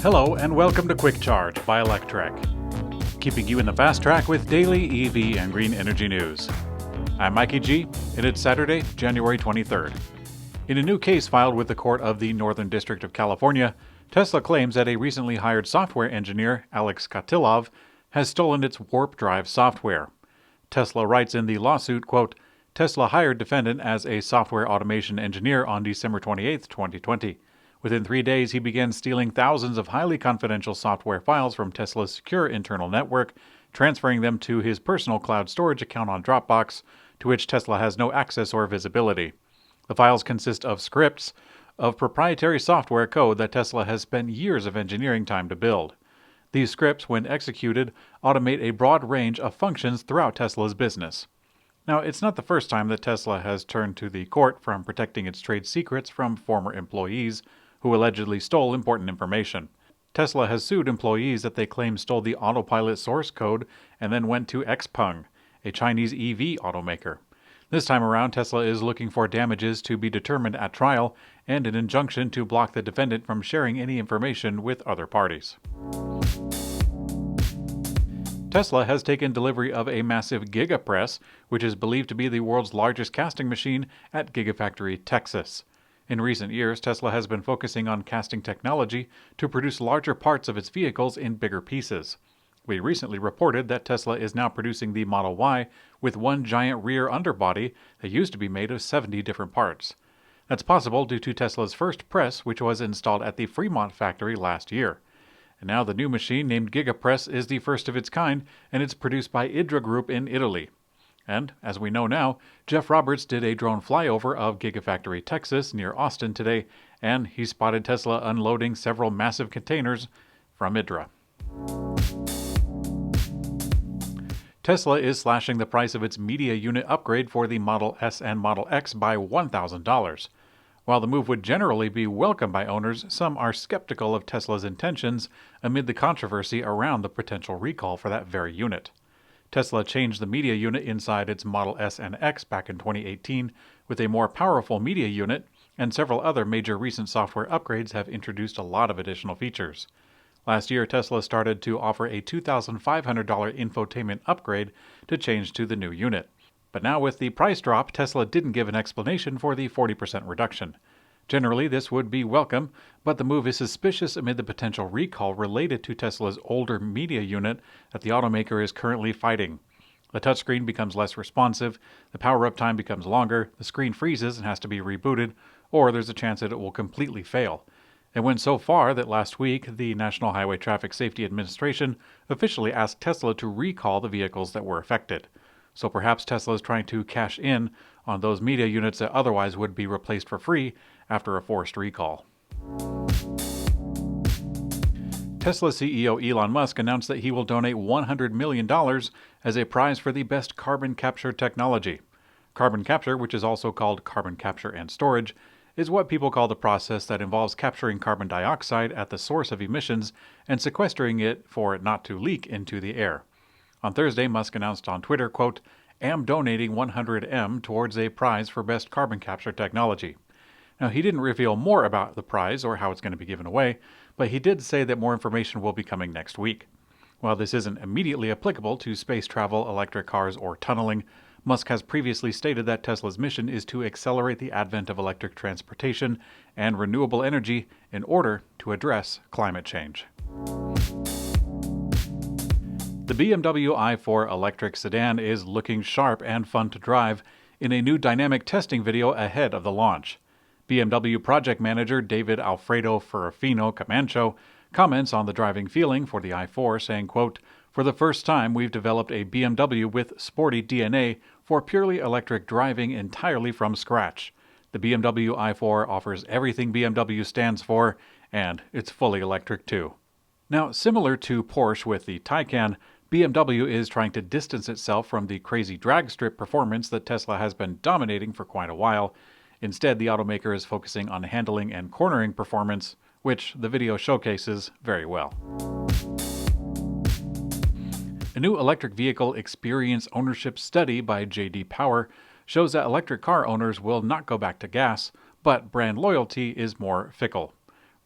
Hello and welcome to Quick Charge by Electrek, keeping you in the fast track with daily EV and green energy news. I'm Mikey G, and it's Saturday, January 23rd. In a new case filed with the Court of the Northern District of California, Tesla claims that a recently hired software engineer, Alex Katilov, has stolen its warp drive software. Tesla writes in the lawsuit, quote, Tesla hired defendant as a software automation engineer on December 28, 2020. Within 3 days, he began stealing thousands of highly confidential software files from Tesla's secure internal network, transferring them to his personal cloud storage account on Dropbox, to which Tesla has no access or visibility. The files consist of scripts of proprietary software code that Tesla has spent years of engineering time to build. These scripts, when executed, automate a broad range of functions throughout Tesla's business. Now, it's not the first time that Tesla has turned to the court from protecting its trade secrets from former employees who allegedly stole important information. Tesla has sued employees that they claim stole the autopilot source code and then went to Xpeng, a Chinese EV automaker. This time around, Tesla is looking for damages to be determined at trial and an injunction to block the defendant from sharing any information with other parties. Tesla has taken delivery of a massive Giga Press, which is believed to be the world's largest casting machine at Gigafactory, Texas. In recent years, Tesla has been focusing on casting technology to produce larger parts of its vehicles in bigger pieces. We recently reported that Tesla is now producing the Model Y with one giant rear underbody that used to be made of 70 different parts. That's possible due to Tesla's first press, which was installed at the Fremont factory last year. And now the new machine named Giga Press is the first of its kind, and it's produced by Idra Group in Italy. And, as we know now, Jeff Roberts did a drone flyover of Gigafactory, Texas, near Austin today, and he spotted Tesla unloading several massive containers from Idra. Tesla is slashing the price of its media unit upgrade for the Model S and Model X by $1,000. While the move would generally be welcomed by owners, some are skeptical of Tesla's intentions amid the controversy around the potential recall for that very unit. Tesla changed the media unit inside its Model S and X back in 2018 with a more powerful media unit, and several other major recent software upgrades have introduced a lot of additional features. Last year, Tesla started to offer a $2,500 infotainment upgrade to change to the new unit. But now with the price drop, Tesla didn't give an explanation for the 40% reduction. Generally, this would be welcome, but the move is suspicious amid the potential recall related to Tesla's older media unit that the automaker is currently fighting. The touchscreen becomes less responsive, the power-up time becomes longer, the screen freezes and has to be rebooted, or there's a chance that it will completely fail. It went so far that last week, the National Highway Traffic Safety Administration officially asked Tesla to recall the vehicles that were affected. So perhaps Tesla is trying to cash in on those media units that otherwise would be replaced for free after a forced recall. Tesla CEO Elon Musk announced that he will donate $100 million as a prize for the best carbon capture technology. Carbon capture, which is also called carbon capture and storage, is what people call the process that involves capturing carbon dioxide at the source of emissions and sequestering it for it not to leak into the air. On Thursday, Musk announced on Twitter, quote, am donating 100M towards a prize for best carbon capture technology. Now, he didn't reveal more about the prize or how it's going to be given away, but he did say that more information will be coming next week. While this isn't immediately applicable to space travel, electric cars, or tunneling, Musk has previously stated that Tesla's mission is to accelerate the advent of electric transportation and renewable energy in order to address climate change. The BMW i4 electric sedan is looking sharp and fun to drive in a new dynamic testing video ahead of the launch. BMW project manager David Alfredo Ferrufino Camacho comments on the driving feeling for the i4, saying, quote, for the first time, we've developed a BMW with sporty DNA for purely electric driving entirely from scratch. The BMW i4 offers everything BMW stands for, and it's fully electric too. Now, similar to Porsche with the Taycan, BMW is trying to distance itself from the crazy drag strip performance that Tesla has been dominating for quite a while. Instead, the automaker is focusing on handling and cornering performance, which the video showcases very well. A new electric vehicle experience ownership study by J.D. Power shows that electric car owners will not go back to gas, but brand loyalty is more fickle.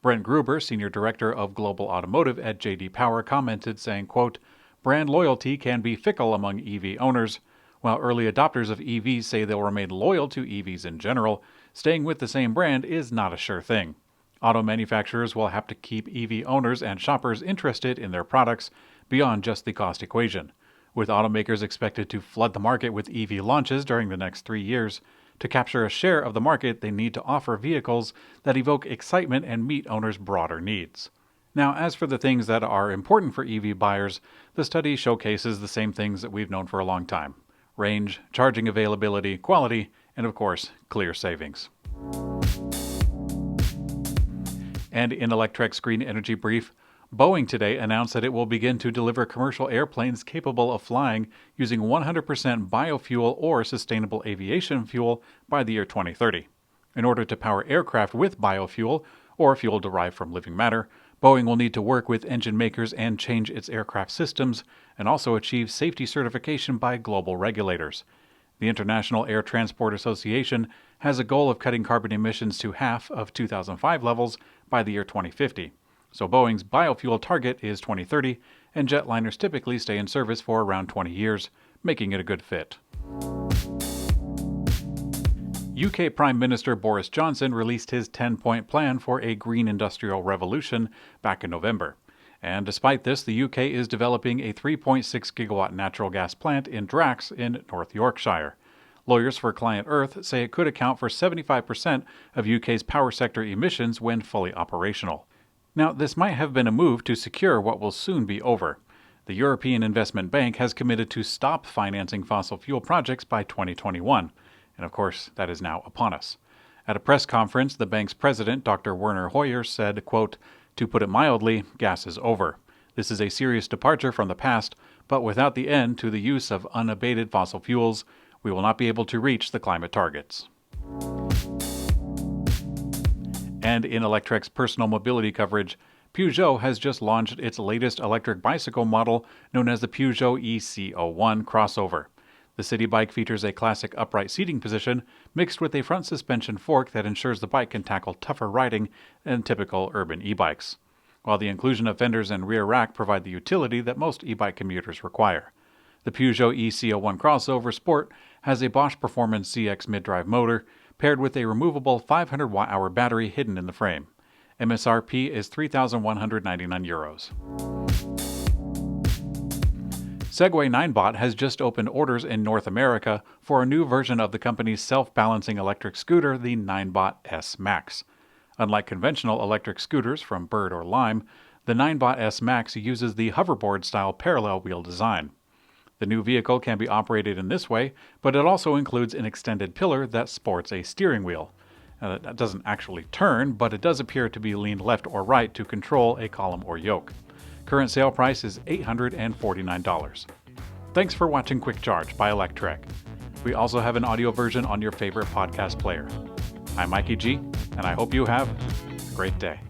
Brent Gruber, Senior Director of Global Automotive at J.D. Power, commented saying, quote, "Brand loyalty can be fickle among EV owners. While early adopters of EVs say they'll remain loyal to EVs in general, staying with the same brand is not a sure thing. Auto manufacturers will have to keep EV owners and shoppers interested in their products beyond just the cost equation. With automakers expected to flood the market with EV launches during the next 3 years, to capture a share of the market, they need to offer vehicles that evoke excitement and meet owners' broader needs." Now, as for the things that are important for EV buyers, the study showcases the same things that we've known for a long time: range, charging availability, quality, and of course, clear savings. And in Electrek's Green Energy Brief, Boeing today announced that it will begin to deliver commercial airplanes capable of flying using 100% biofuel or sustainable aviation fuel by the year 2030. In order to power aircraft with biofuel, or fuel derived from living matter, Boeing will need to work with engine makers and change its aircraft systems, and also achieve safety certification by global regulators. The International Air Transport Association has a goal of cutting carbon emissions to half of 2005 levels by the year 2050. So Boeing's biofuel target is 2030, and jetliners typically stay in service for around 20 years, making it a good fit. UK Prime Minister Boris Johnson released his 10-point plan for a green industrial revolution back in November. And despite this, the UK is developing a 3.6 gigawatt natural gas plant in Drax in North Yorkshire. Lawyers for Client Earth say it could account for 75% of UK's power sector emissions when fully operational. Now, this might have been a move to secure what will soon be over. The European Investment Bank has committed to stop financing fossil fuel projects by 2021. And of course, that is now upon us. At a press conference, the bank's president, Dr. Werner Hoyer, said, quote, "To put it mildly, gas is over. This is a serious departure from the past, but without the end to the use of unabated fossil fuels, we will not be able to reach the climate targets." And in Electrek's personal mobility coverage, Peugeot has just launched its latest electric bicycle model known as the Peugeot EC01 crossover. The city bike features a classic upright seating position mixed with a front suspension fork that ensures the bike can tackle tougher riding than typical urban e-bikes, while the inclusion of fenders and rear rack provide the utility that most e-bike commuters require. The Peugeot EC01 crossover Sport has a Bosch Performance CX mid-drive motor paired with a removable 500 watt-hour battery hidden in the frame. MSRP is €3,199. Segway Ninebot has just opened orders in North America for a new version of the company's self-balancing electric scooter, the Ninebot S Max. Unlike conventional electric scooters from Bird or Lime, the Ninebot S Max uses the hoverboard-style parallel wheel design. The new vehicle can be operated in this way, but it also includes an extended pillar that sports a steering wheel. That doesn't actually turn, but it does appear to be leaned left or right to control a column or yoke. Current sale price is $849. Thanks for watching Quick Charge by Electrek. We also have an audio version on your favorite podcast player. I'm Mikey G, and I hope you have a great day.